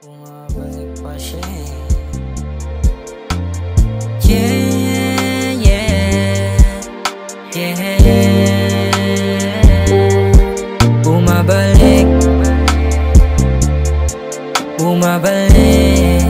Bumabalik pa siya Yeah, yeah, yeah. Bumabalik, bumabalik.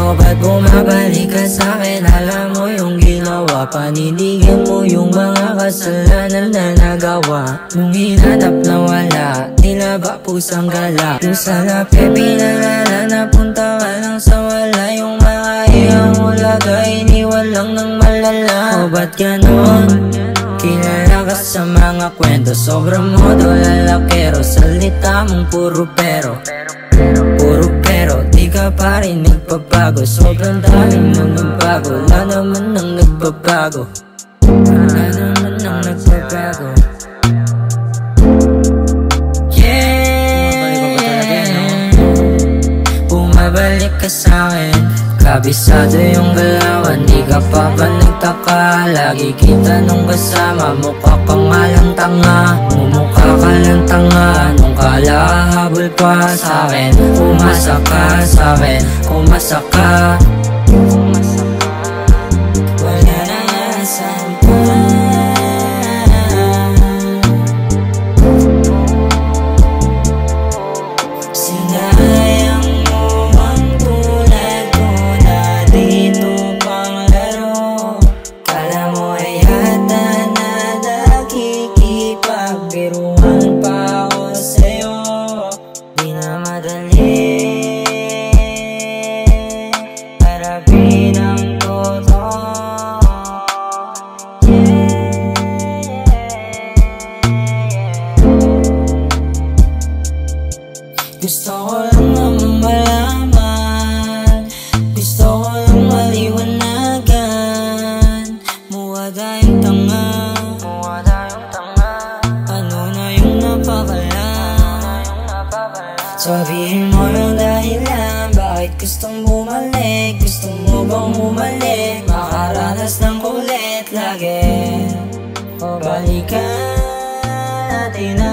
O ba't bumabalik ka sa'kin? Alam mo yung ginawa, panindigan mo yung mga kasalanan na nagawa. Nung hinanap na wala, tila ba pusang gala? Kung sana pinalala, napunta ka lang sa wala. Yung mga iyang ulaga, iniwan lang ng malala. O ba't ganon? Kilala ka sa mga kwento, sobrang modo lalakero. Salita mong puro pero, puro pero, di ka pa rin nagbabago. Sobrang dami mong nagbago, wala naman nang nagbabago. Wala naman nang nagbabago. Yeah, bumabalik ka sa'kin. Kabisado yung galawan, di ka pa ba nagtaka? Lagi kita nung kasama, mukha ka nga lang tanga. Mumukha ka lang tanga, nung kala habol pa sa'kin. Umasa ka sa'kin, umasa ka. Wala na nga saan pa. Sinayang mo ang tulad ko na dito pang laro. Kala mo ay yata na nakikipagbiruan pa ako sa'yo. Di na madali harapin ang totoo. Gusto ko lang naman malaman, gusto ko lang maliwanagan. Mukha tayong tanga, mukha tayong tanga. Ano na yung napakala? Sabihin mo yung dahilan, bakit gustong bumalik? Gusto mo bang bumalik? Makaranas ng kulit lagi. O balikan natin na